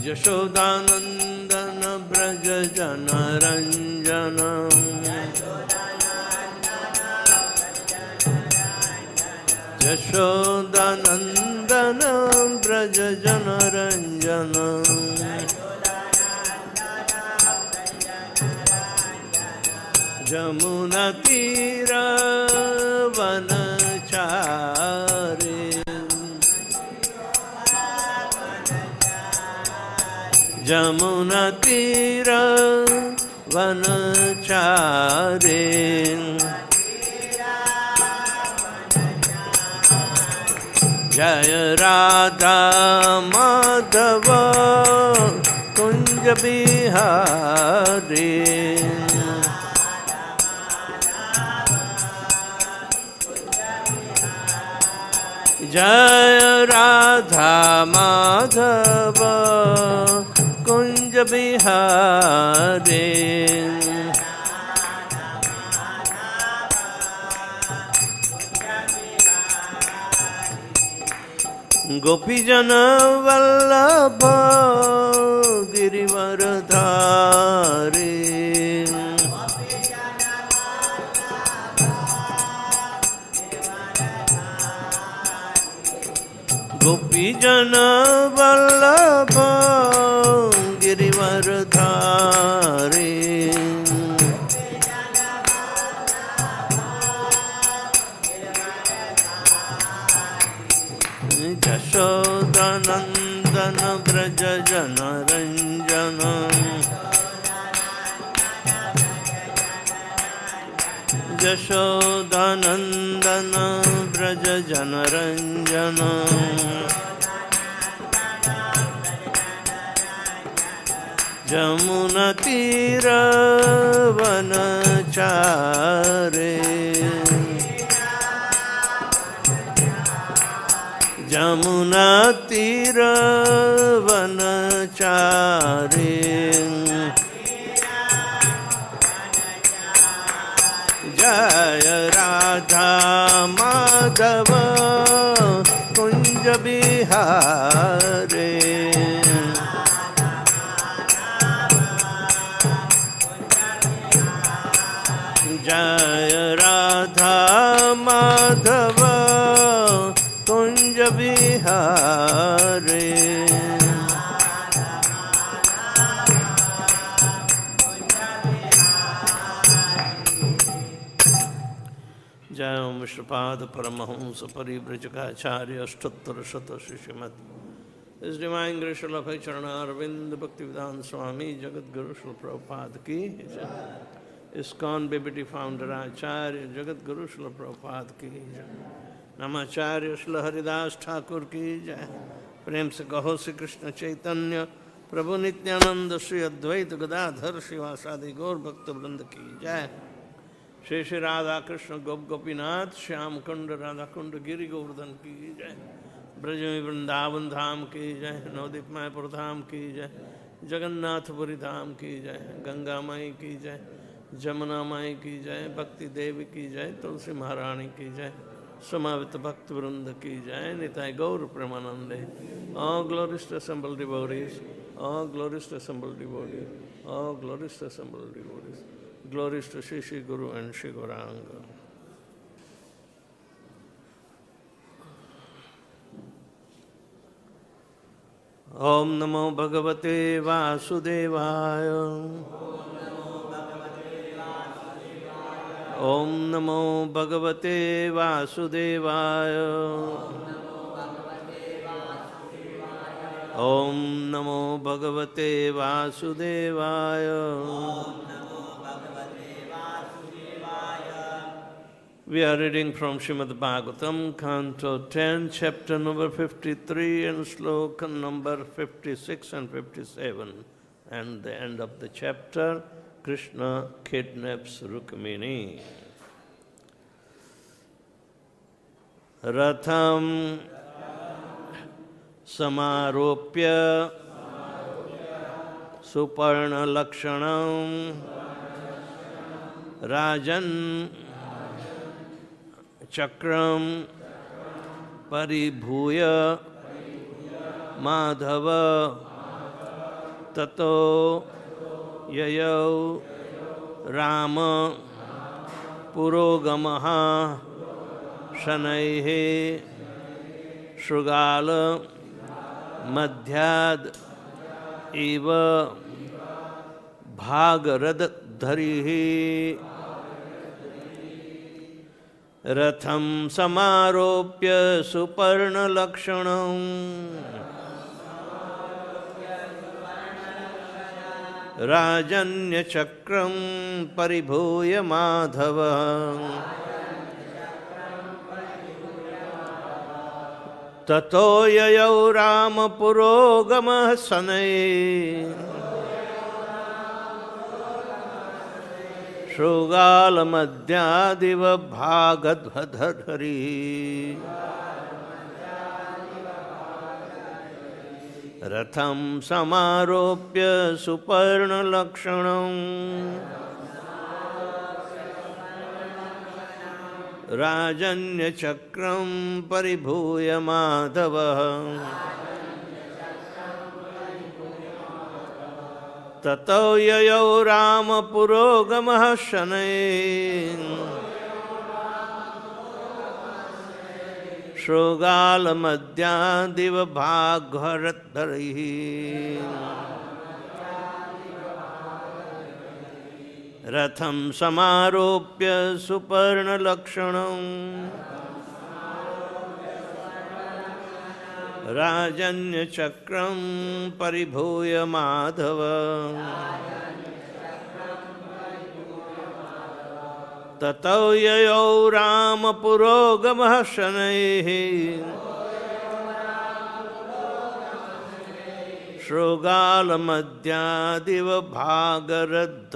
यशोदानन्दन व्रज जनरञ्जन यशोदानन्दन व्रज जनरञ्जन यमुनातीरवनचारि यमुनातीरवनचारि जय राधा माधव कुंज बिहारी जय राधा माधव कुंज बिहारी गोपीजन वल्लभ गिरिवरधारी गोपीजन वल्लभ गिरिवरधारी यशोदानन्दन व्रज जनरञ्जन यशोदानन्दन व्रज जनरञ्जन यमुनातीरवनचारि यमुनातीरवनचारि जय राधा माधव कुंज बिहारी जय राधा माधव कुंज बिहारी जय ओम श्रीपाद परमहंस परिव्रजकाचार्य अष्टोत्तर शत शिष्यमत इस डिवाइन ग्रेस ऑफ चरणारविंद भक्तिवेदांत स्वामी जगतगुरु श्री प्रभुपाद की जय। इस्कॉन बीबीटी फाउंडर आचार्य जगतगुरु श्री प्रभुपाद की जय। नमाचार्य श्री हरिदास ठाकुर की जय। प्रेम से कहो श्री कृष्ण चैतन्य प्रभु नित्यानंद श्री अद्वैत गदाधर श्रीवासादि गौर भक्त वृंद की जय। श्री श्री राधा कृष्ण गोप गोपीनाथ श्याम कुंड राधा कुंड गिरि गोवर्धन की जय। ब्रज में वृंदावन धाम की जय। नवदीप मायपुर धाम की जय। जगन्नाथपुरी धाम की जय। गंगा माई की जय। जमुना माई की जय। भक्ति देवी की जय। तुलसी महारानी की जय। समावित भक्त वृंद की जय। निताय गौर प्रेमानंदे। All glories to assembled devotees. All glories to assembled devotees. All glories to assembled devotees. Glories to Shri Shri Guru and Shri Gauranga. Om Namo Bhagavate Vasudevaya. Om Namo Bhagavate Vasudevaya. Om Namo Bhagavate Vasudevaya. We are reading from Śrīmad Bhāgavatam, Canto 10, chapter number 53 and sloka number 56 and 57. And the end of the chapter, Kṛṣṇa kidnaps Rukmini. Ratham samāropya suparṇa-lakṣaṇaṁ rājanya-cakraṁ paribhūya Mādhava tato yayau rāma-purogamaḥ śanaiḥ śṛgāla-madhyād eva bhāga-hṛd dhariḥ ratham samāropya suparṇa-lakṣaṇaṁ rājanya-cakraṁ paribhūya mādhavaḥ tato yayau rāma-purogamaḥ śanaiḥ śṛgāla-madhyād bhāga-hṛd ratham samāropya suparṇa-lakṣaṇaṁ rājanya-cakraṁ paribhūya mādhavaḥ tato yayau rāma-purogamaḥ śanaiḥ śṛgāla-madhyād bhāga-hṛd ratham samāropya suparṇa-lakṣaṇaṁ rājanya-cakraṁ paribhūya mādhava tato yayau rāma-purogamaḥ śanaiḥ śṛgāla-madhyād bhāga-hṛd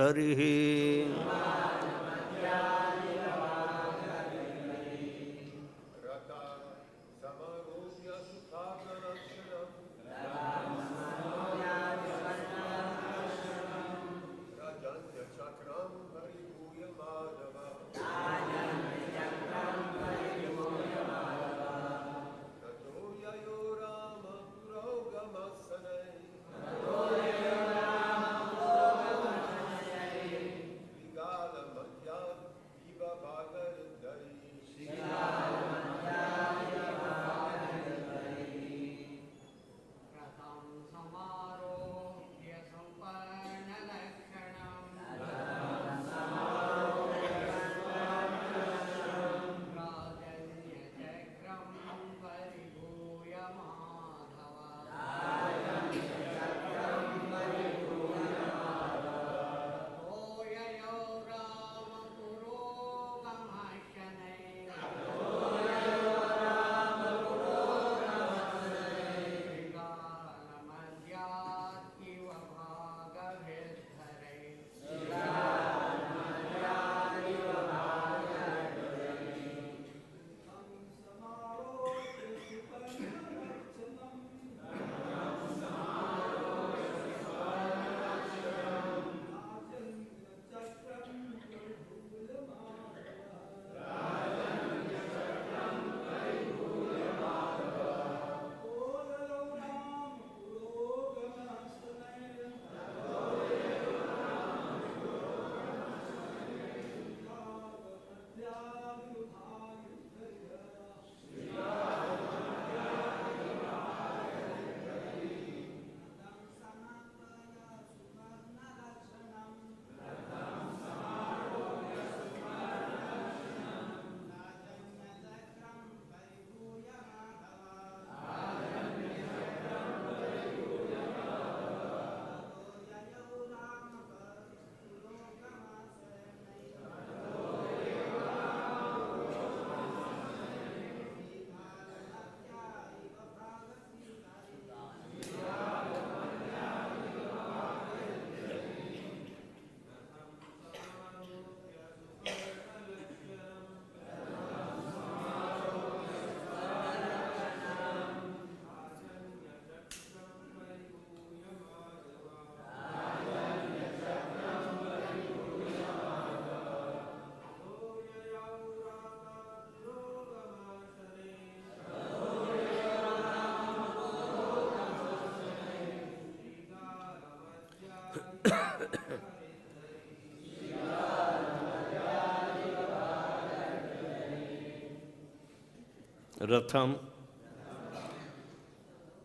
ratham,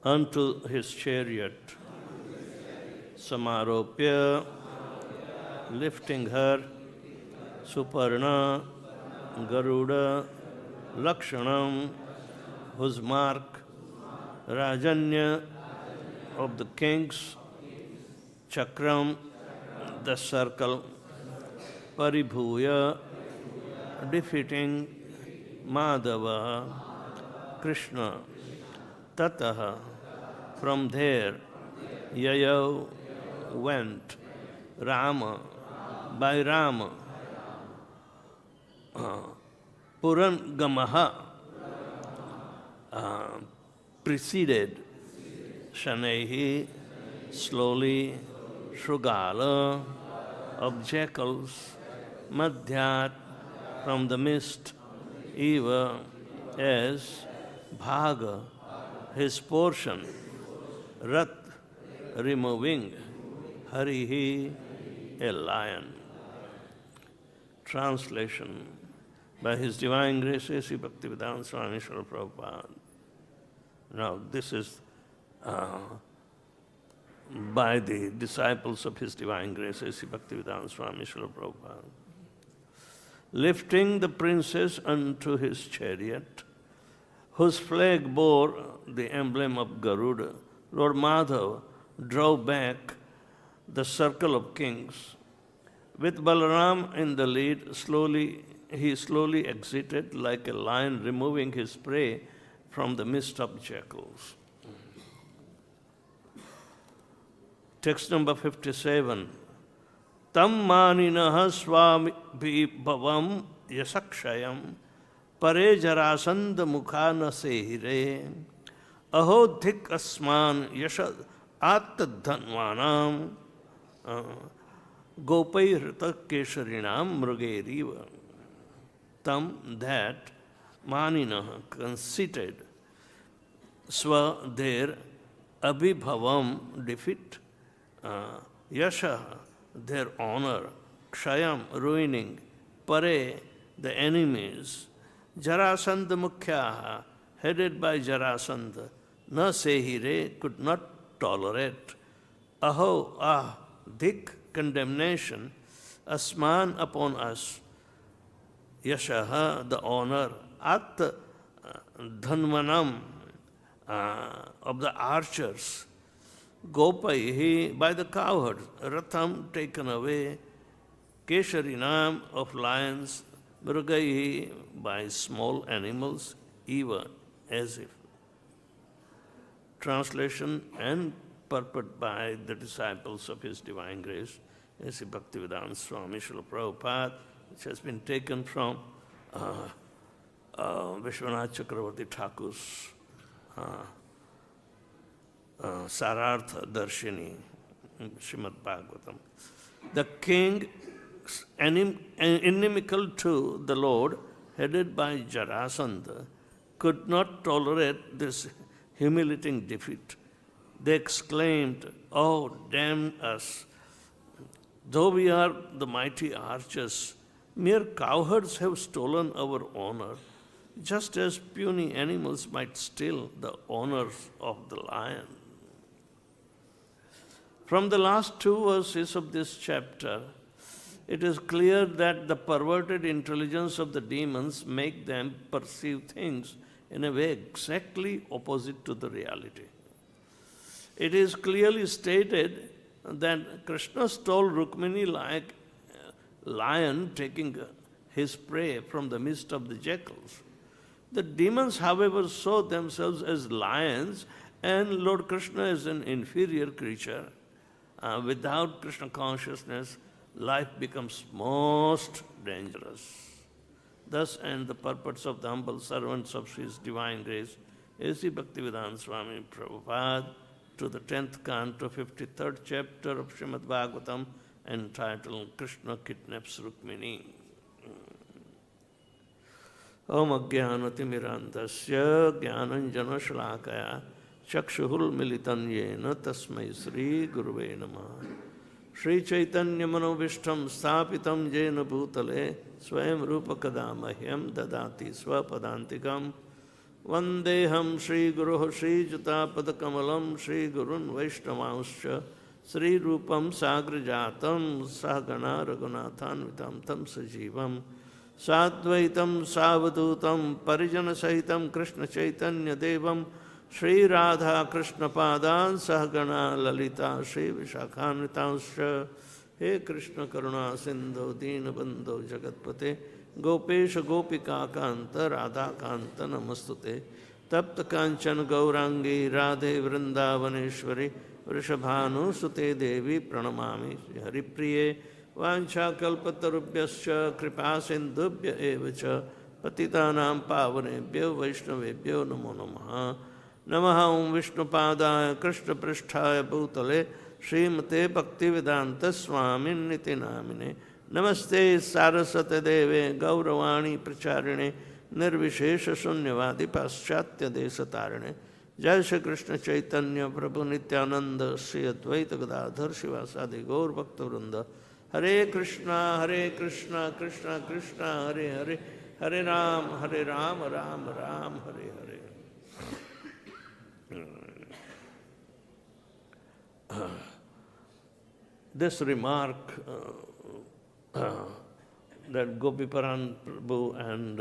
unto his chariot, samāropya, lifting her, suparṇa, Garuḍa, lakṣaṇaṁ, whose mark, rājanya, of the kings, cakram, the circle, paribhūya, defeating Mādhava, Kṛṣṇa, tataḥ, from there, yayau, went, Rāma, by Rāma, purāḥ-gamaḥ, preceded, śanaiḥ, slowly, śṛgāla, of jackals, madhyāt, from the mist, eva, as bhāga, his portion, rathaṁ, removing, hariḥ, a lion. Translation by His Divine Grace, A.C. Bhaktivedanta Swami Śrīla Prabhupada. Now, this is by the disciples of His Divine Grace, A.C. Bhaktivedanta Swami Śrīla Prabhupada. Lifting the princess unto his chariot, whose flag bore the emblem of Garuḍa, Lord Mādhava drove back the circle of kings. With Balarāma in the lead, he slowly exited like a lion removing his prey from the midst of jackals. Text number 57. Tam maninaha Swami bhavam yasakshayam pare jarasanda mukhana sehire aho dhik asman yashad attadhanvanam gopay-hṛta kesharinam mrugeriva. Tam, that, maninaha, conceited, swa, their, abhibhavam, defeat, yasha, their honor, kshayam, ruining, pare, the enemies, jarasanda mukhyaha, headed by Jarasandha, na sehire, could not tolerate, aho, dhik, condemnation, asman, upon us, yashaha, the honor, at dhanvanam, of the archers, gopaihi, by the cowherds, ratham, taken away, kesharinam, of lions, mrugaihi, by small animals, even as if. Translation and purport by the disciples of His Divine Grace, A.C. Bhaktivedanta Swami Śrīla Prabhupada, which has been taken from Vishwanath Chakravarti Thakur's Sarartha Darshini, Srimad Bhagavatam. The king, inimical to the Lord, headed by Jarasandha, could not tolerate this humiliating defeat. They exclaimed, "Oh, damn us! Though we are the mighty archers, mere cowherds have stolen our honor, just as puny animals might steal the honors of the lion." From the last two verses of this chapter, it is clear that the perverted intelligence of the demons make them perceive things in a way exactly opposite to the reality. It is clearly stated that Kṛṣṇa stole Rukmini like a lion taking his prey from the midst of the jackals. The demons, however, saw themselves as lions and Lord Kṛṣṇa as an inferior creature. Without Kṛṣṇa consciousness, life becomes most dangerous. Thus end the purports of the humble servants of His Divine Grace, A.C. Bhaktivedanta Swami Prabhupada, to the 10th canto, 53rd chapter of Srimad Bhagavatam, entitled Kṛṣṇa Kidnaps Rukmini. Om ajnanatimmirandasya jnananjana-śalakaya chakshurul militan yena tasmai Sri Guruve Namah. Shri Chaitanya Manovishtam Sthapitam Jena Bhutale Swayam Rupa Kadamahyam Dadati Swapadantikam Vandeham Shri Guruh Shri Juta-pada-kamalam Shri Gurun Vaishnavanscha Sri Rupam Sagrajatam Sahagana Raghunathanvitam Tam Sajivam Sadvaitam Savadutam Parijana Sahitam Kṛṣṇa Chaitanya Devam Shri Radha Kṛṣṇa Padan Sahagana Lalita Shri Vishakhanvitanscha He Kṛṣṇa Karuna Sindhu Dīnabandho Jagatpate Gopesha Gopika Kanta Radha Kanta Namastute Tapta Kanchan Gaurangi Radhe Vrindavaneshwari Vrishabhanu Sute Devi Pranamami Haripriye Vancha Kalpatarubhyascha Kripa Sindhubhya Evacha Patitanam Pavanebhyo Vaishnavebhyo Namo Namaha Namaha Om Vishnupadaya Krishna Pristhaya Bhutale Srimate Bhaktivedanta Swami Niti Namine Namaste Saraswate Deve Gauravani Pracharine Nirvishesha Sunyavadi Paschatya Desatarine Jai Shri Krishna Chaitanya Prabhu Nityananda Sri Advaita Gadadhar Sivasadi Gaur Bhakta Vrinda Hare Krishna Krishna Krishna Hare Hare Hare Ram Ram Ram Hare Hare. This remark that Gopiparan Prabhu and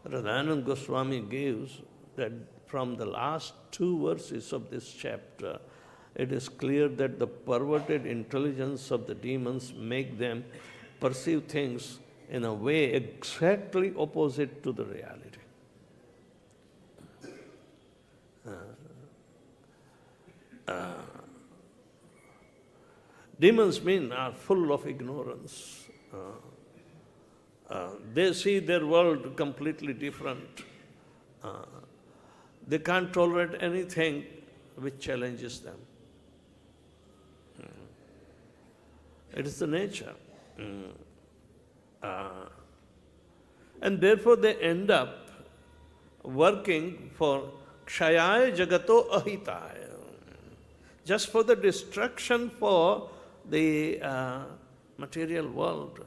Radhanand Goswami gives, that from the last two verses of this chapter, it is clear that the perverted intelligence of the demons make them perceive things in a way exactly opposite to the reality. Demons are full of ignorance. They see their world completely different. They can't tolerate anything which challenges them. It is the nature. And therefore they end up working for kshayaya jagato ahitaya, just for the destruction for the material world,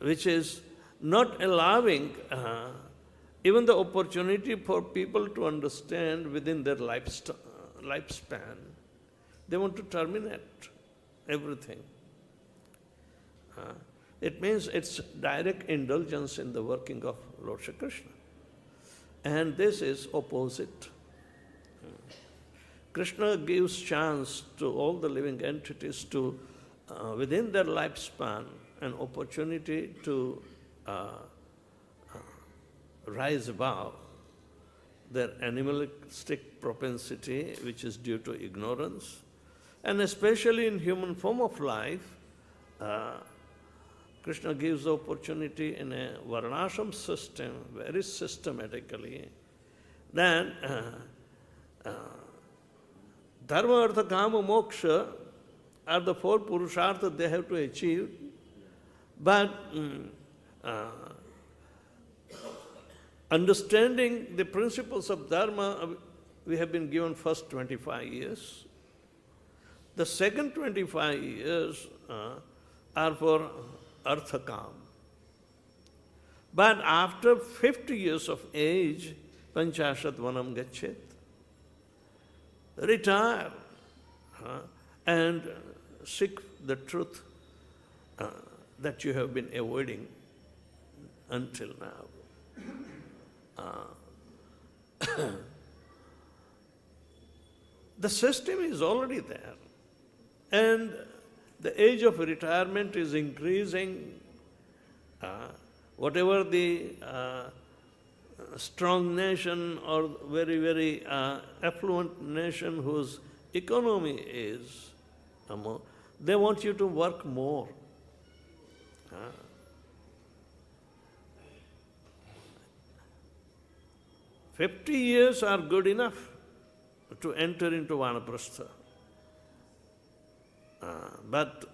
which is not allowing even the opportunity for people to understand within their lifespan. They want to terminate everything. It means it's direct indulgence in the working of Lord Shri Krishna. And this is opposite. Krishna gives chance to all the living entities to, within their lifespan, an opportunity to rise above their animalistic propensity, which is due to ignorance. And especially in human form of life, Krishna gives the opportunity in a varnashram system, very systematically, that dharma, artha, kama, moksha are the four purusharthas they have to achieve. But understanding the principles of dharma, we have been given first 25 years. The second 25 years are for artha kam. But after 50 years of age, panchashat vanam gachet. Retire and seek the truth that you have been avoiding until now. The system is already there, and the age of retirement is increasing. Whatever the strong nation or very, very affluent nation whose economy is, they want you to work more. 50 years are good enough to enter into vanaprastha. But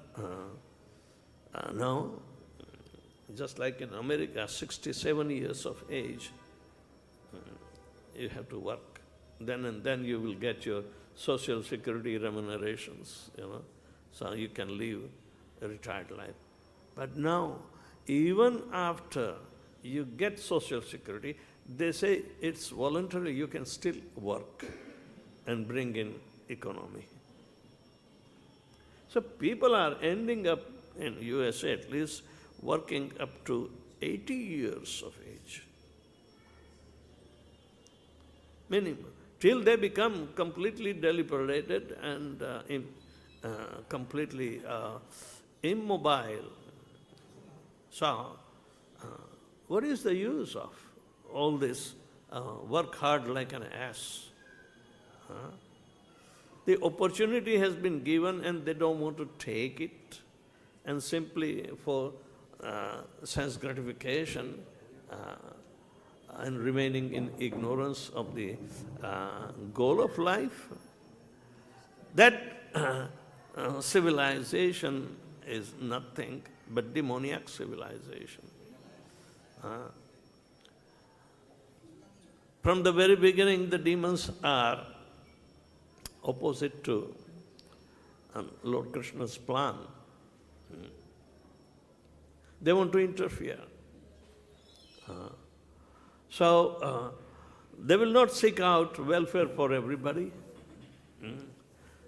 now, just like in America, 67 years of age, you have to work. Then and then you will get your social security remunerations, so you can live a retired life. But now, even after you get social security, they say it's voluntary, you can still work and bring in economy. So people are ending up, in USA at least, working up to 80 years of age. Minimum. Till they become completely deliberated and completely immobile. So, what is the use of all this work hard like an ass? The opportunity has been given and they don't want to take it, and simply for sense gratification and remaining in ignorance of the goal of life. That civilization is nothing but demoniac civilization. From the very beginning, the demons are opposite to Lord Kṛṣṇa's plan. They want to interfere. So, they will not seek out welfare for everybody.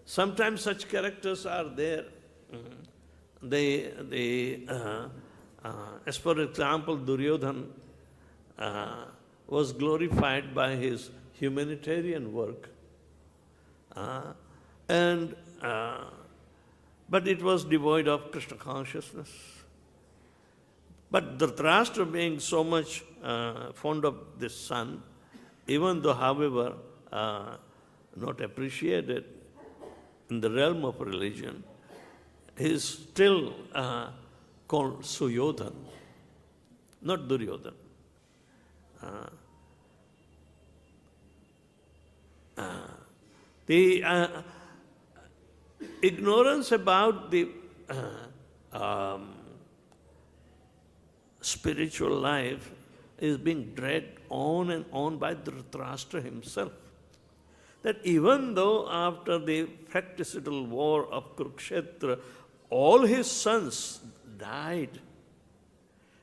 Sometimes such characters are there. As for example, Duryodhana was glorified by his humanitarian work. But it was devoid of Kṛṣṇa consciousness. But Dhritarashtra, being so much fond of this son, even though, however, not appreciated in the realm of religion, he is still called Suyodhana, not Duryodhana. The ignorance about the spiritual life is being dragged on and on by Dhritarashtra himself. That even though after the fratricidal war of Kurukshetra, all his sons died,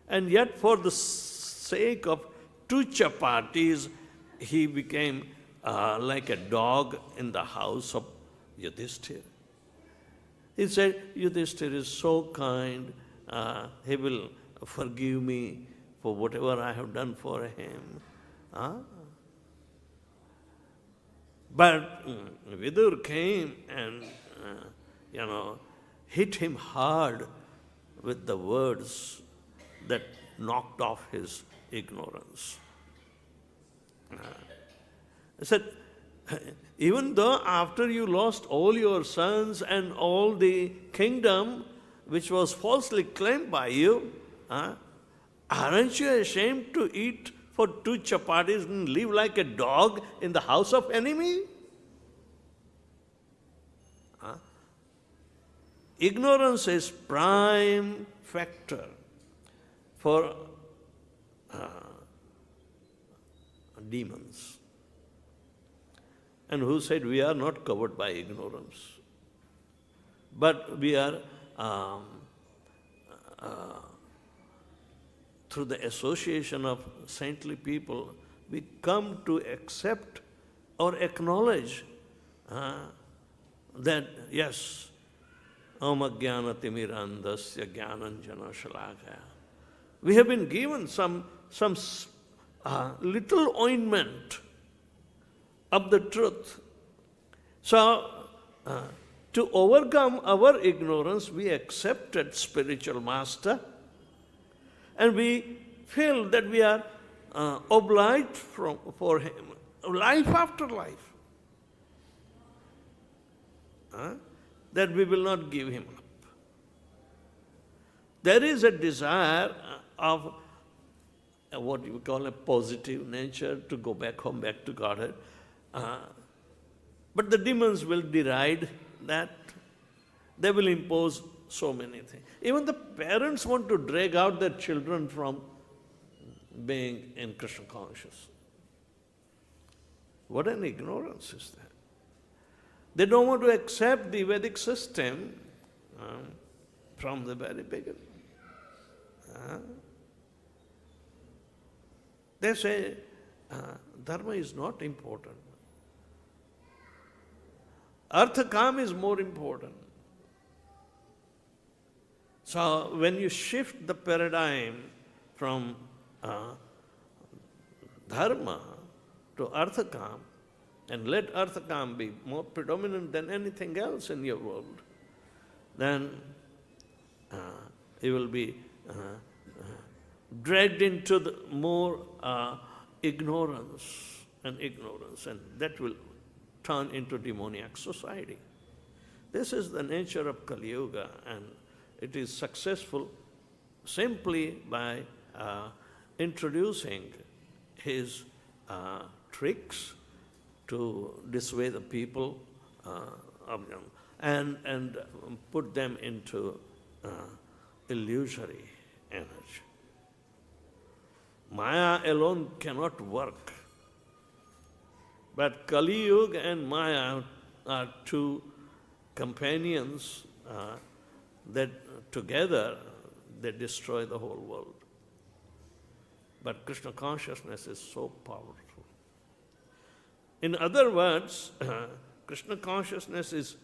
and yet for the sake of 2 chapatis, he became like a dog in the house of Yudhishthira. He said, Yudhishthira is so kind, he will forgive me for whatever I have done for him. But Vidur came and, hit him hard with the words that knocked off his ignorance. He said, even though after you lost all your sons and all the kingdom which was falsely claimed by you, aren't you ashamed to eat for 2 chapatis and live like a dog in the house of enemy? Ignorance is prime factor for demons. And who said we are not covered by ignorance? But we are, through the association of saintly people, we come to accept or acknowledge that, yes, Om Ajnana Timirandasya Jnananjana Shalakaya. We have been given some little ointment of the truth. So, to overcome our ignorance, we accepted spiritual master, and we feel that we are obliged for him, life after life. That we will not give him up. There is a desire of what you call a positive nature to go back home, back to Godhead. But the demons will deride that. They will impose so many things. Even the parents want to drag out their children from being in Kṛṣṇa conscious. What an ignorance is that? They don't want to accept the Vedic system from the very beginning. they say dharma is not important. Artha-kam is more important. So when you shift the paradigm from dharma to artha-kam, and let artha-kam be more predominant than anything else in your world, then you will be dragged into the more ignorance, and that will turn into demoniac society. This is the nature of Kali Yuga, and it is successful simply by introducing his tricks to dissuade the people and put them into illusory energy. Maya alone cannot work. But Kali Yuga and Maya are two companions that together they destroy the whole world. But Krishna consciousness is so powerful. In other words, Krishna consciousness is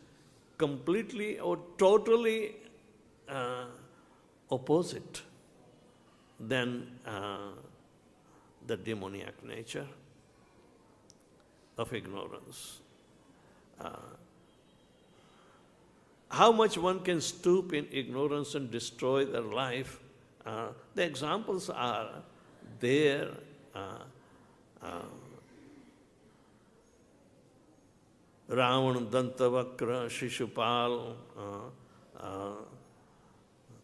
completely or totally opposite than the demoniac nature of ignorance. How much one can stoop in ignorance and destroy their life, the examples are there. Ravana, Dantavakra, Shishupal,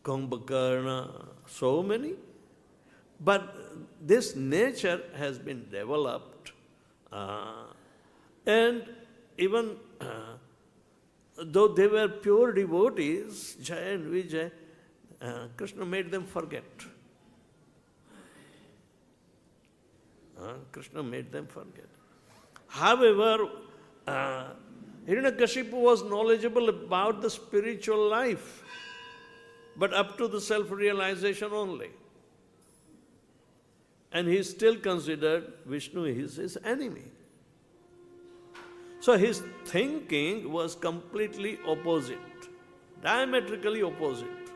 Kumbhakarna, so many. But this nature has been developed, and even though they were pure devotees, Jaya and Vijay, Krishna made them forget. Krishna made them forget. However, Hiranyakashipu was knowledgeable about the spiritual life, but up to the self-realization only. And he still considered Vishnu his enemy. So his thinking was completely opposite, diametrically opposite.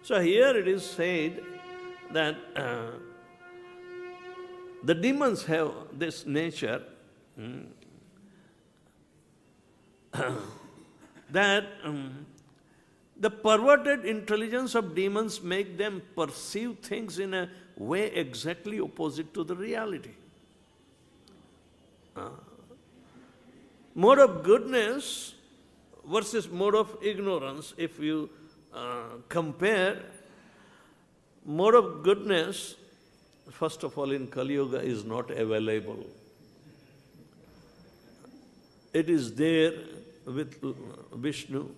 So here it is said that the demons have this nature that the perverted intelligence of demons make them perceive things in a way exactly opposite to the reality. Mode of goodness versus mode of ignorance, if you compare, mode of goodness, first of all, in Kali Yuga is not available. It is there with Vishnu,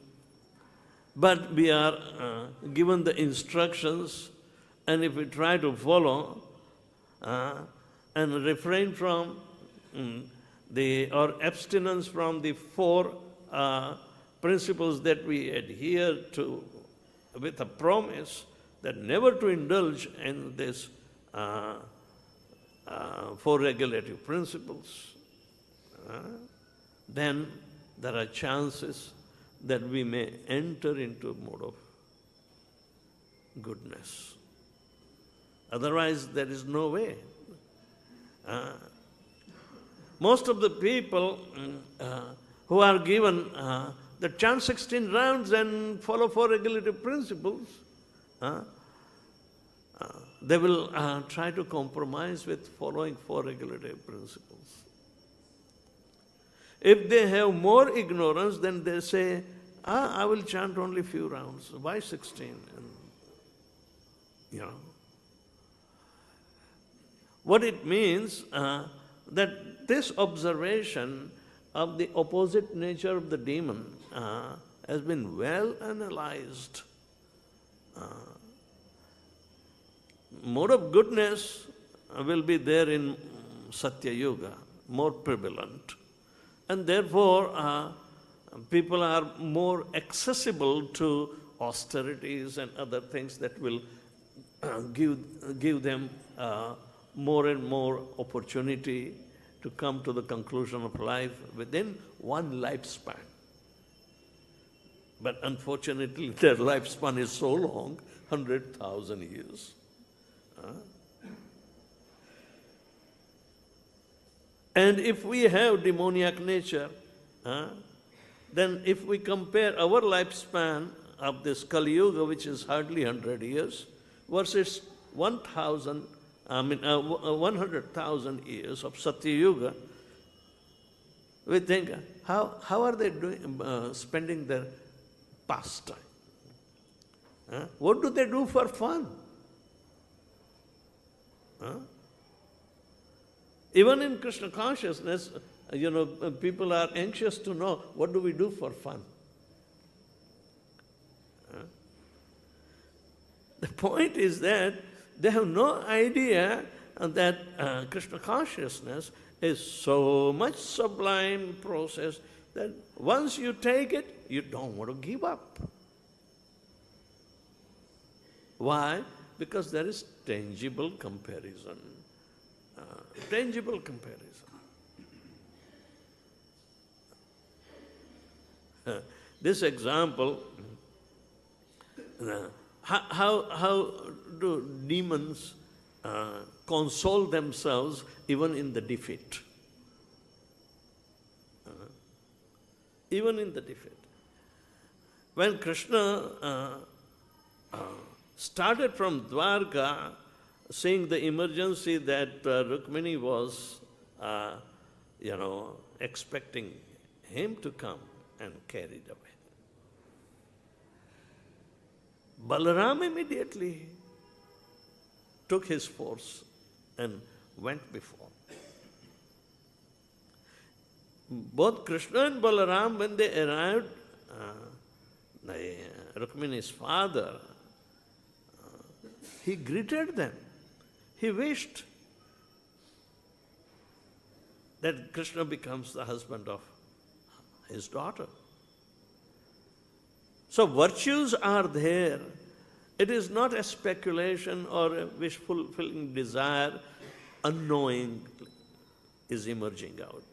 but we are given the instructions, and if we try to follow and refrain from or abstinence from the four principles that we adhere to with a promise that never to indulge in this four regulative principles, then there are chances that we may enter into a mode of goodness. Otherwise, there is no way. Most of the people who are given the chant 16 rounds and follow four regulative principles, they will try to compromise with following four regulative principles. If they have more ignorance, then they say, I will chant only few rounds. Why 16? And, what it means, that this observation of the opposite nature of the demon has been well analyzed. Mode of goodness will be there in Satya Yuga, more prevalent. And therefore, people are more accessible to austerities and other things that will give them more and more opportunity to come to the conclusion of life within one lifespan. But unfortunately, their lifespan is so long, 100,000 years. And if we have demoniac nature, then if we compare our lifespan of this Kali Yuga, which is hardly 100 years, versus 100,000 years of Satya Yuga, we think, how are they spending their pastime? What do they do for fun? Even in Krishna consciousness, people are anxious to know, what do we do for fun? The point is that they have no idea that Krishna consciousness is so much sublime process that once you take it, you don't want to give up. Why? Because there is tangible comparison. Tangible comparison. This example, how do demons console themselves even in the defeat? Even in the defeat. When Kṛṣṇa started from Dwarka, seeing the emergency that Rukmini was, expecting him to come and carried away, Balarāma immediately took his force and went before. Both Kṛṣṇa and Balarāma, when they arrived, Rukmini's father, he greeted them. He wished that Kṛṣṇa becomes the husband of his daughter. So virtues are there. It is not a speculation or a wish-fulfilling desire, unknowing is emerging out.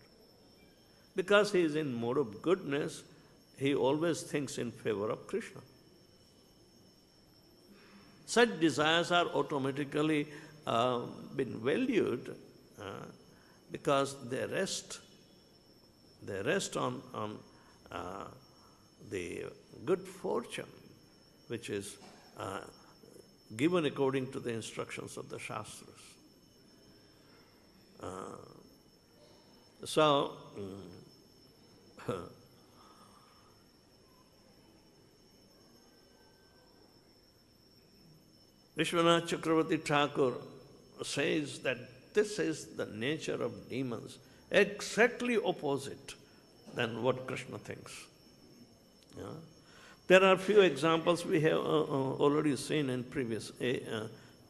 Because he is in mode of goodness, he always thinks in favor of Kṛṣṇa. Such desires are automatically been valued because they rest on the good fortune which is given according to the instructions of the Shastras. Vishwanath Chakravarti Thakur says that this is the nature of demons, exactly opposite than what Kṛṣṇa thinks. Yeah? There are few examples we have already seen in previous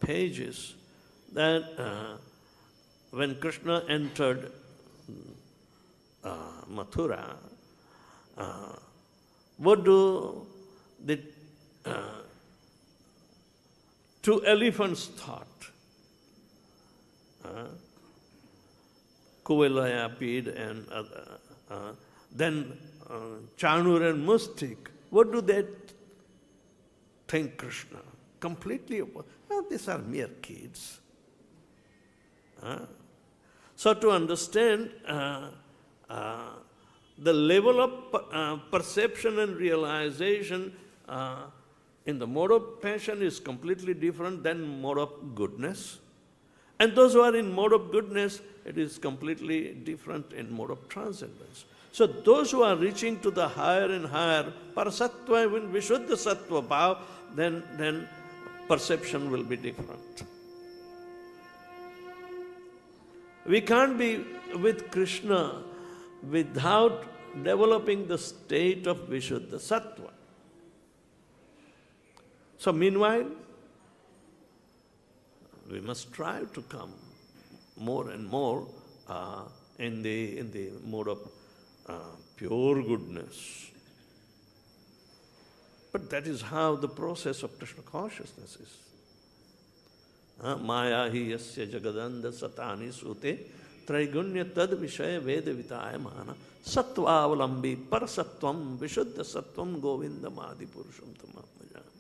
pages that when Kṛṣṇa entered Mathura, what do the two elephants thought? Kuvalayapid and then Chanur and Mustik. What do they think Kṛṣṇa? Completely opposite. Oh, these are mere kids. So to understand the level of perception and realization in the mode of passion is completely different than mode of goodness. And those who are in mode of goodness, it is completely different in mode of transcendence. So those who are reaching to the higher and higher parasattva, when vishuddha sattva bhav, then perception will be different. We can't be with Kṛṣṇa without developing the state of vishuddha sattva. So meanwhile, we must strive to come more and more in the mode of pure goodness. But that is how the process of Krishna consciousness is. Maya hi yasya jagadanda satani sute traigunya tad vishaya vedavitaya mana sattva-avalambi parasattvam vishuddha sattvam govinda madi purusham tamam bhajami.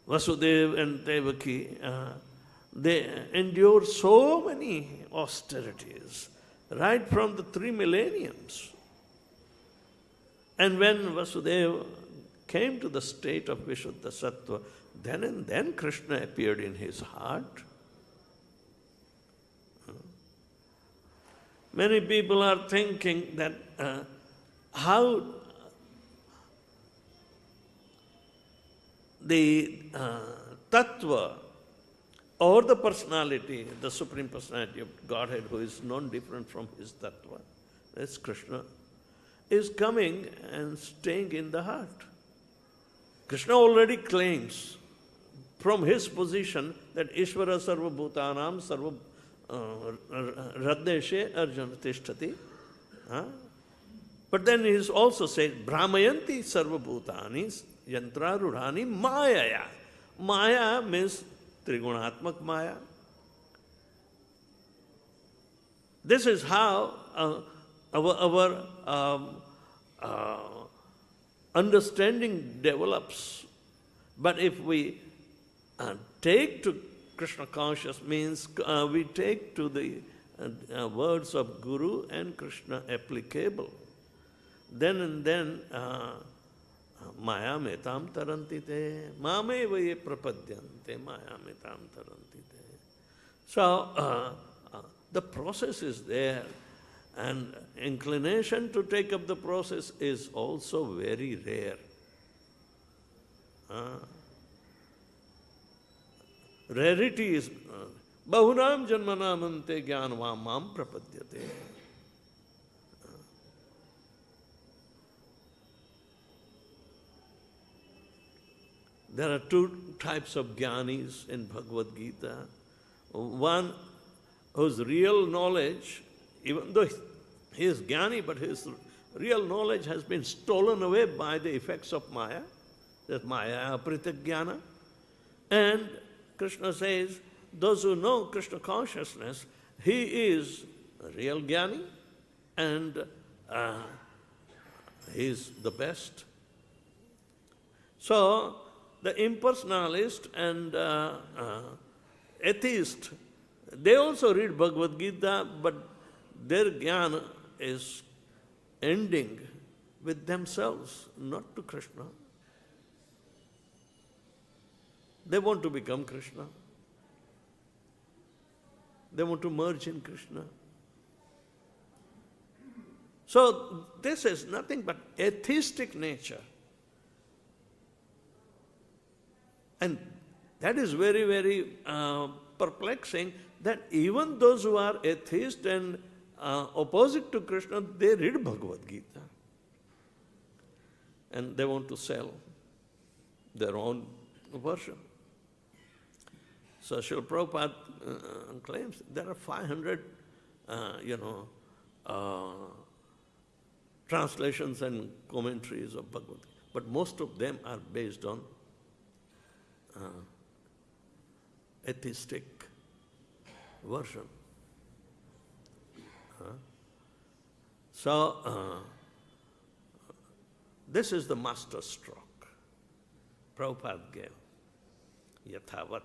Vasudeva and Devaki, they endured so many austerities, right from the 3 millenniums. And when Vasudeva came to the state of Vishuddha Sattva, then and then Kṛṣṇa appeared in his heart. Many people are thinking that how the tattva or the personality, the Supreme Personality of Godhead, who is non-different from his tattva, that's Kṛṣṇa, is coming and staying in the heart. Kṛṣṇa already claims from his position that Ishvara sarva bhutanam sarva radeshe arjuna tishtati. But then he is also said, Brahmayanti sarva bhutani yantrarudhani mayaya. Maya means Triguణātmak Maya. This is how our understanding develops. But if we take to Kṛṣṇa conscious, means we take to the words of Guru and Kṛṣṇa applicable, then and then Maya metam tarantite, mameva ye prapadyante, Maya metam tarantite. So the process is there, and inclination to take up the process is also very rare. Rarity is bahunam janmanamante jnanvam mam prapadyate. There are 2 types of jnanis in Bhagavad Gita. One whose real knowledge, even though he is jnani, but his real knowledge has been stolen away by the effects of Maya, that Maya aprita jnana. And Kṛṣṇa says, those who know Kṛṣṇa consciousness, he is a real jnani and he is the best. So, the impersonalist and atheist, they also read Bhagavad Gita, but their jnana is ending with themselves, not to Kṛṣṇa. They want to become Kṛṣṇa. They want to merge in Kṛṣṇa. So this is nothing but atheistic nature. And that is very, very perplexing, that even those who are atheist and opposite to Kṛṣṇa, they read Bhagavad Gita. And they want to sell their own version. So Srila Prabhupada claims there are 500, translations and commentaries of Bhagavad Gita, but most of them are based on atheistic version. So this is the master stroke Prabhupada gave, yathavat.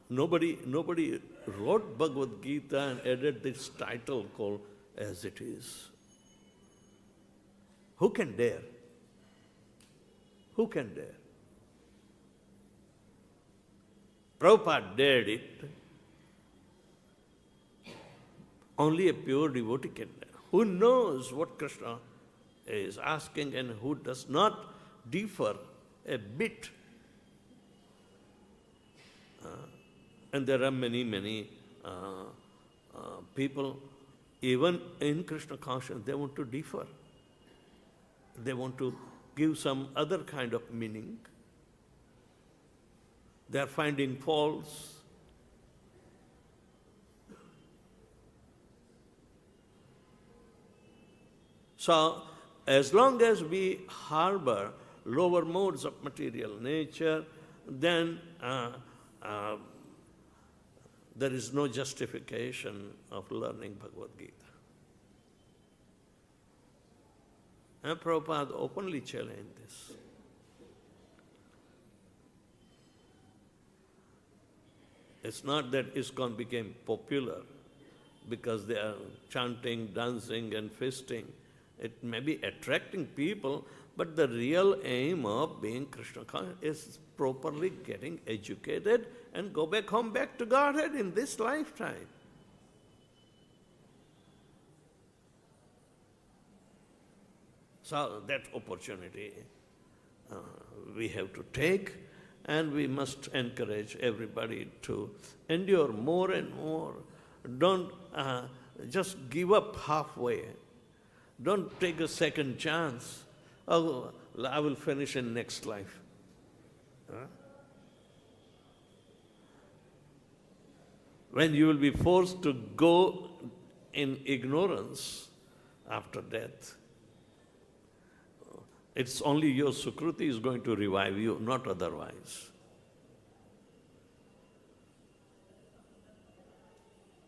Nobody wrote Bhagavad Gita and added this title called as it is. Who can dare? Who can dare? Prabhupada dared it. Only a pure devotee can dare. Who knows what Kṛṣṇa is asking and who does not differ a bit. And there are many people, even in Kṛṣṇa consciousness, they want to differ. They want to give some other kind of meaning. They are finding faults. So, as long as we harbor lower modes of material nature, then there is no justification of learning Bhagavad Gita. And Prabhupada openly challenged this. It's not that ISKCON became popular because they are chanting, dancing and feasting. It may be attracting people, but the real aim of being Krishna is properly getting educated and go back home, back to Godhead in this lifetime. So that opportunity we have to take, and we must encourage everybody to endure more and more. Don't just give up halfway. Don't take a second chance. Oh, I will finish in next life. When you will be forced to go in ignorance after death, it's only your Sukruti is going to revive you, not otherwise.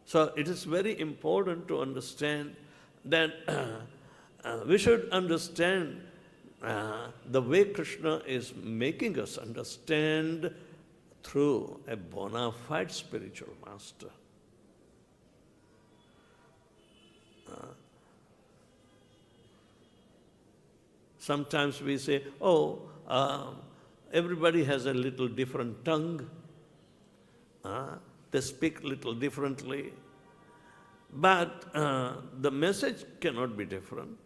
So it is very important to understand that we should understand the way Kṛṣṇa is making us understand through a bona fide spiritual master. Sometimes we say, oh, everybody has a little different tongue. They speak little differently. But the message cannot be different.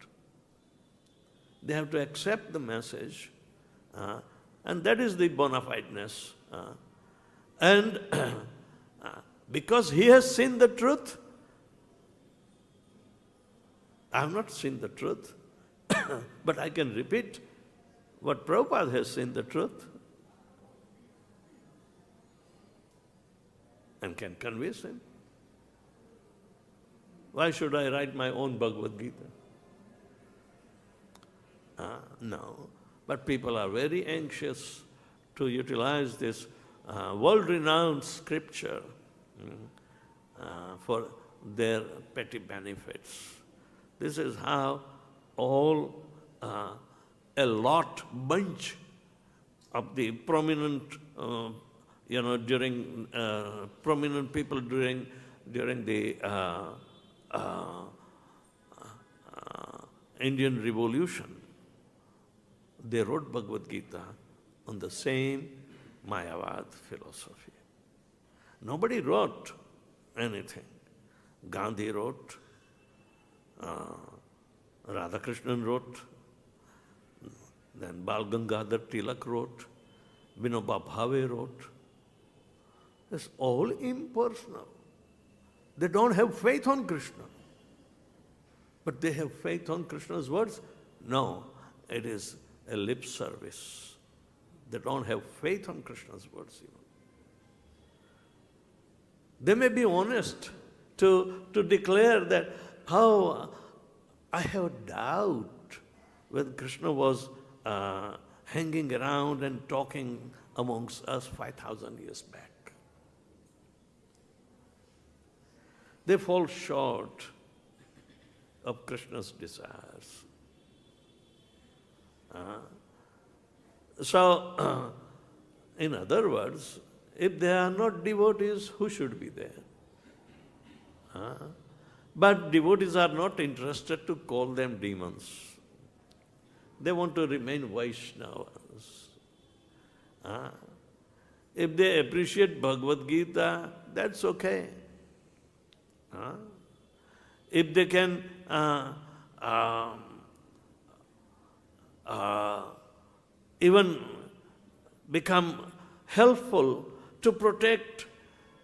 They have to accept the message. And that is the bona fideness. And because he has seen the truth, I have not seen the truth, but I can repeat what Prabhupada has seen the truth and can convince him. Why should I write my own Bhagavad Gita? No. But people are very anxious to utilize this world-renowned scripture for their petty benefits. This is how all a bunch of the prominent, during prominent people during the Indian Revolution, they wrote Bhagavad Gita on the same Mayavad philosophy. Nobody wrote anything. Gandhi wrote, Radhakrishnan wrote, then Bal Gangadhar Tilak wrote, Vinoba Bhave wrote. It's all impersonal. They don't have faith on Kṛṣṇa. But they have faith on Krishna's words? No, it is a lip service. They don't have faith on Krishna's words even. They may be honest to declare that, oh, I have doubt whether Kṛṣṇa was hanging around and talking amongst us 5,000 years back. They fall short of Kṛṣṇa's desires. So, in other words, if they are not devotees, who should be there? But devotees are not interested to call them demons. They want to remain Vaishnavas. If they appreciate Bhagavad Gita, that's okay. If they can even become helpful to protect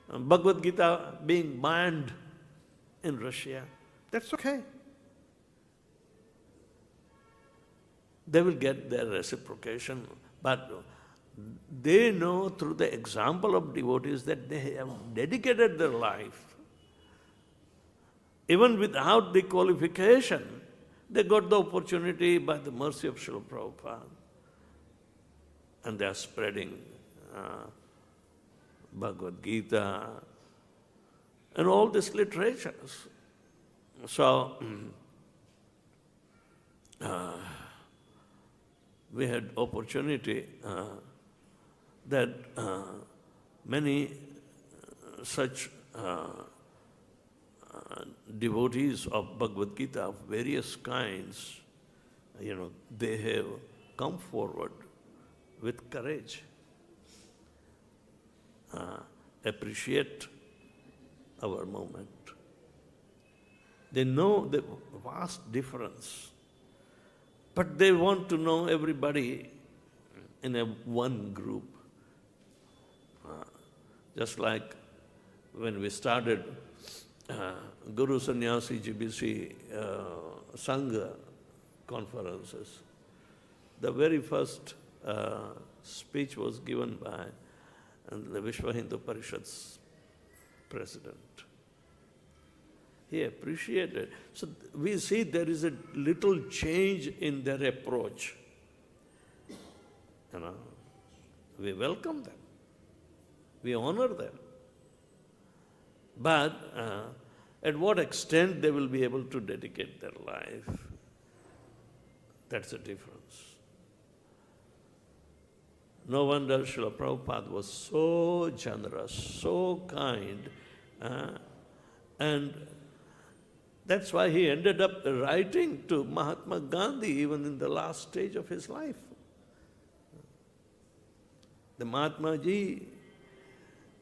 Bhagavad Gita being banned in Russia, that's okay. They will get their reciprocation, but they know through the example of devotees that they have dedicated their life. Even without the qualification, they got the opportunity by the mercy of Srila and they are spreading Bhagavad Gita and all these literatures. So, we had opportunity that many such devotees of Bhagavad Gita of various kinds, they have come forward with courage, appreciate our movement. They know the vast difference, but they want to know everybody in a one group. Just like when we started Guru Sannyasi GBC Sangha conferences, the very first speech was given by the Vishwa Hindu Parishad's president. He appreciated. So we see there is a little change in their approach. We welcome them. We honor them. But at what extent they will be able to dedicate their life, that's the difference. No wonder Srila Prabhupada was so generous, so kind, and that's why he ended up writing to Mahatma Gandhi even in the last stage of his life. The Mahatma Ji,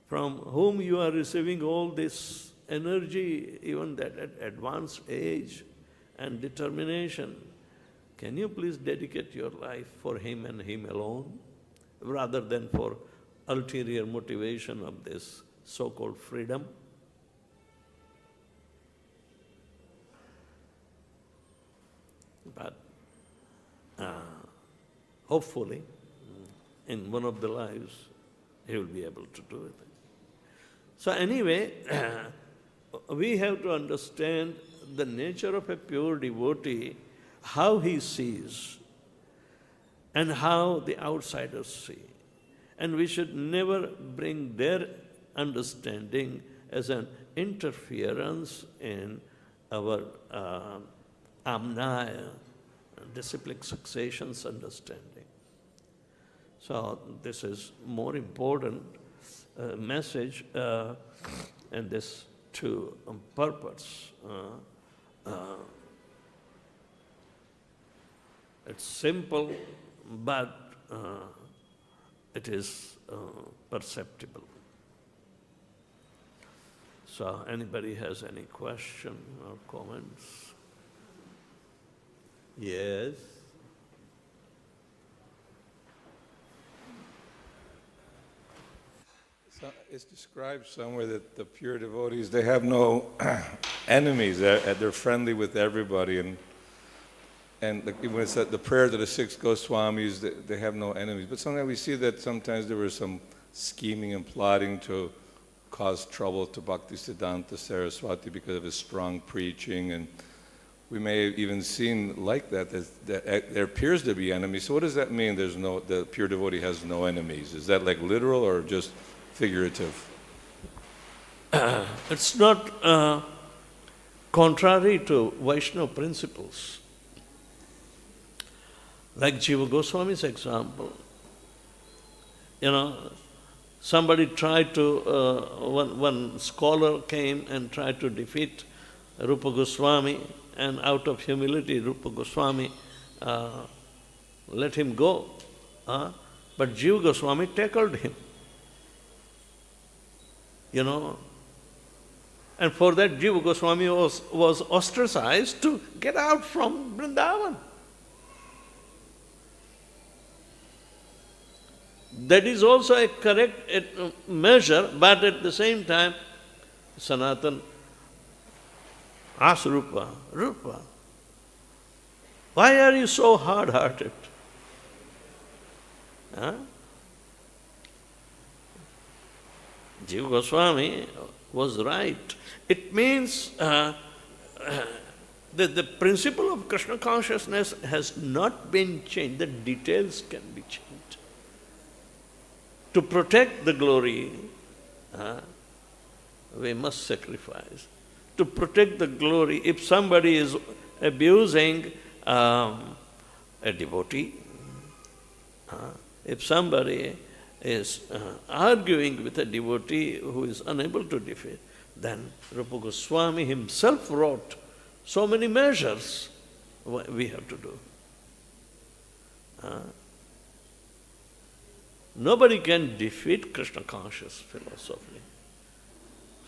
from whom you are receiving all this energy, even that at advanced age and determination, can you please dedicate your life for him and him alone, rather than for ulterior motivation of this so-called freedom? But hopefully, in one of the lives, he will be able to do it. So anyway, we have to understand the nature of a pure devotee, how he sees, and how the outsiders see. And we should never bring their understanding as an interference in our amnaya, disciplic succession's understanding. So this is more important message and this to purpose. It's simple, but it is perceptible. So anybody has any question or comments? Yes? So it's described somewhere that the pure devotees, they have no enemies. They're friendly with everybody. And when it's the prayers of the 6 Goswamis, they have no enemies. But sometimes we see that sometimes there was some scheming and plotting to cause trouble to Bhaktisiddhanta Saraswati because of his strong preaching. And we may have even seen like that there appears to be enemies. So what does that mean, the pure devotee has no enemies? Is that like literal or just figurative? It's not contrary to Vaishnava principles. Like Jiva Goswami's example, somebody tried to, one scholar came and tried to defeat Rupa Goswami, and out of humility, Rupa Goswami let him go. But Jiva Goswami tackled him. And for that, Jiva Goswami was ostracized to get out from Vrindavan. That is also a correct measure, but at the same time, Sanatan asked Rupa, why are you so hard-hearted? Jiva Goswami was right. It means that the principle of Kṛṣṇa consciousness has not been changed. The details can be changed. To protect the glory, we must sacrifice. To protect the glory, if somebody is abusing a devotee, if somebody is arguing with a devotee who is unable to defeat, then Rupa Goswami himself wrote so many measures we have to do. Nobody can defeat Krishna conscious philosophy.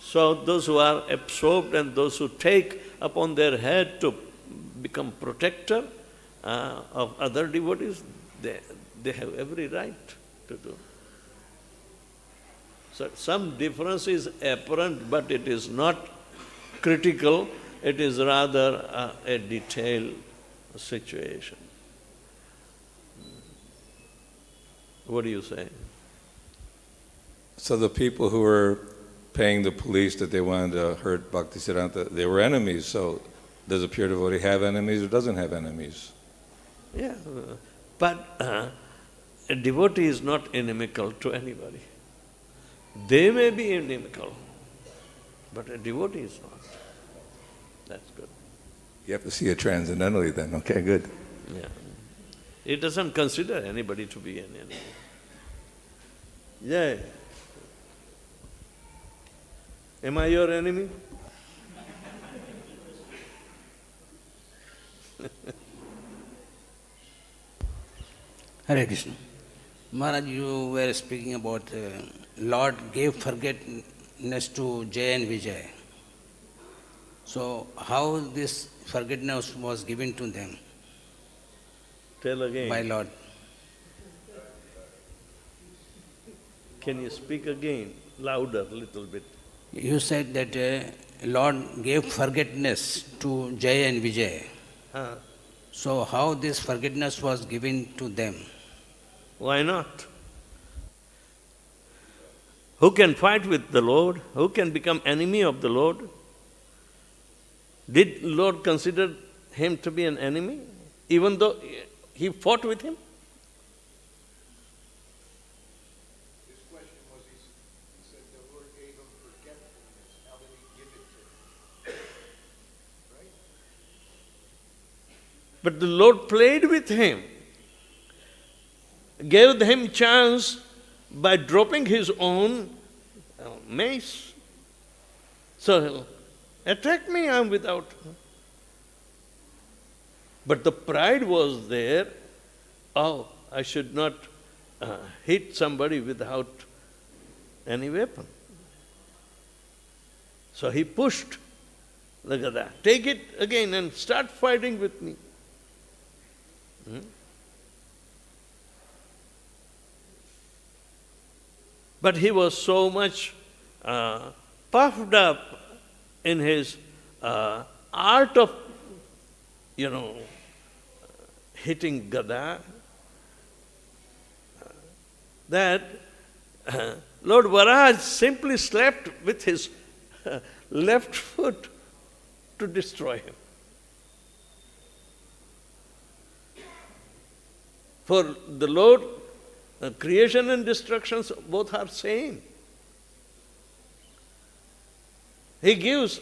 So those who are absorbed and those who take upon their head to become protector of other devotees, they have every right to do. So some difference is apparent, but it is not critical, it is rather a detailed situation. What do you say? So the people who were paying the police that they wanted to hurt Bhaktisiddhanta, they were enemies. So does a pure devotee have enemies or doesn't have enemies? Yeah, but a devotee is not inimical to anybody. They may be inimical, but a devotee is not. That's good. You have to see it transcendentally then. Okay, good. Yeah. It doesn't consider anybody to be an enemy. Yeah. Am I your enemy? Hare Krishna. Maharaj, you were speaking about Lord gave forgetfulness to Jay and Vijay. So how this forgiveness was given to them? Tell again. By Lord. Can you speak again, louder a little bit? You said that Lord gave forgiveness to Jay and Vijay. So how this forgiveness was given to them? Why not? Who can fight with the Lord? Who can become enemy of the Lord? Did Lord consider him to be an enemy, even though he fought with him? His question was, he said the Lord gave him forgetfulness. How did he give it to him? Right? But the Lord played with him, gave him chance by dropping his own mace. So, attack me, I am without. But the pride was there, oh, I should not hit somebody without any weapon. So he pushed the Gada, take it again and start fighting with me. But he was so much puffed up in his art of, hitting Gada, that Lord Varaj simply slapped with his left foot to destroy him. For the Lord, creation and destruction both are same. He gives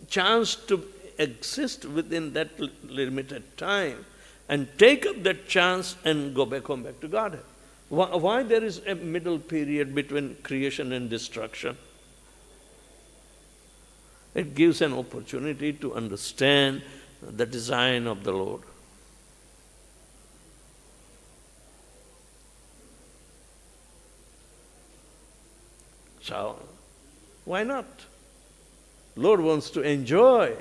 chance to exist within that limited time and take up that chance and go back home, back to Godhead. Why there is a middle period between creation and destruction? It gives an opportunity to understand the design of the Lord. So, why not? Lord wants to enjoy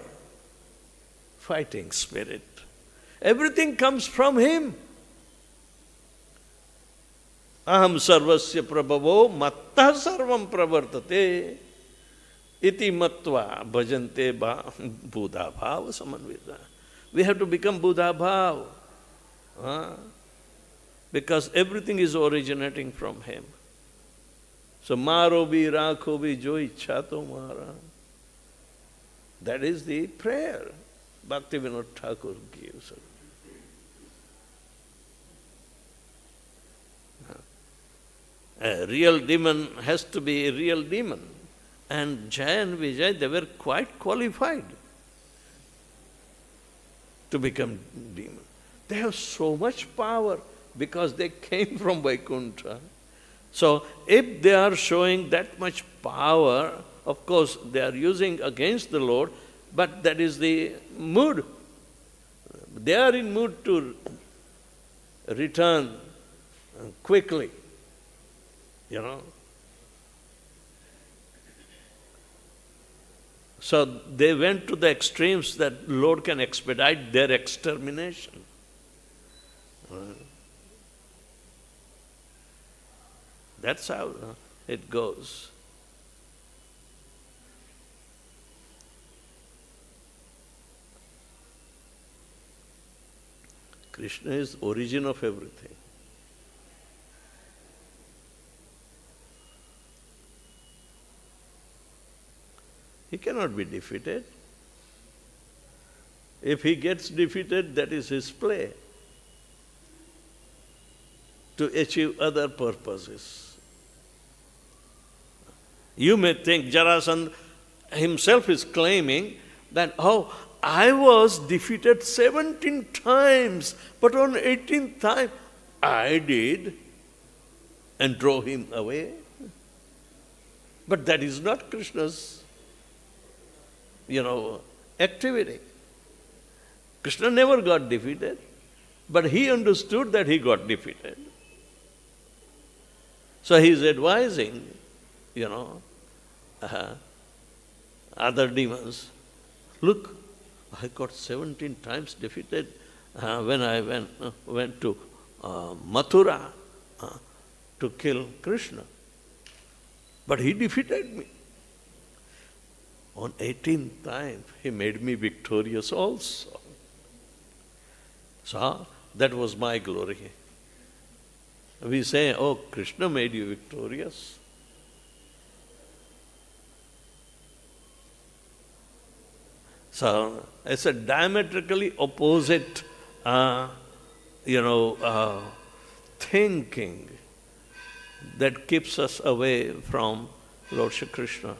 fighting spirit. Everything comes from Him. Aham sarvasya prabhavo mattah sarvam pravartate iti matva bhajante buddha bhava samanvita. We have to become Buddha bhava, because everything is originating from Him. So maro bhi rakho bhi jo ichha to mara. That is the prayer Bhaktivinoda Thakur gives. A real demon has to be a real demon. And Jaya and Vijay, they were quite qualified to become demon. They have so much power because they came from Vaikuntha. So if they are showing that much power, of course they are using against the Lord, but that is the mood. They are in mood to return quickly, you know. So they went to the extremes that Lord can expedite their extermination. That's how it goes. Krishna is origin of everything. He cannot be defeated. If he gets defeated, that is his play to achieve other purposes. You may think Jarasandha himself is claiming that, oh, I was defeated 17 times, but on 18th time I did and drove him away. But that is not Krishna's, activity. Krishna never got defeated, but he understood that he got defeated. So he is advising, other demons, look, I got 17 times defeated when I went to Mathura to kill Kṛṣṇa. But he defeated me. On 18th time, he made me victorious also. So that was my glory. We say, oh, Kṛṣṇa made you victorious. So it's a diametrically opposite, thinking that keeps us away from Lord Shri Krishna.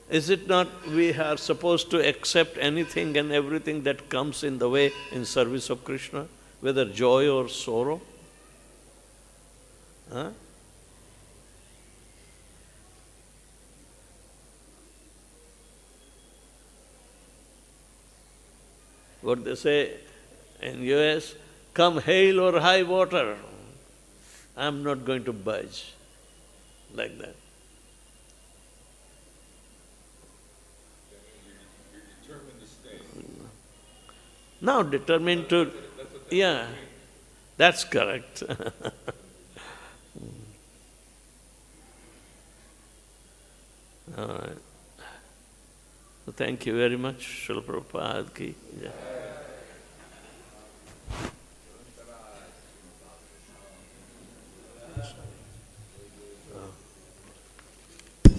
Is it not we are supposed to accept anything and everything that comes in the way in service of Krishna, whether joy or sorrow? Huh? What they say in US, come hail or high water, I'm not going to budge, like that. You're determined to stay. Now determined to, yeah, that's correct. All right. So thank you very much. Srila Prabhupada ki jai.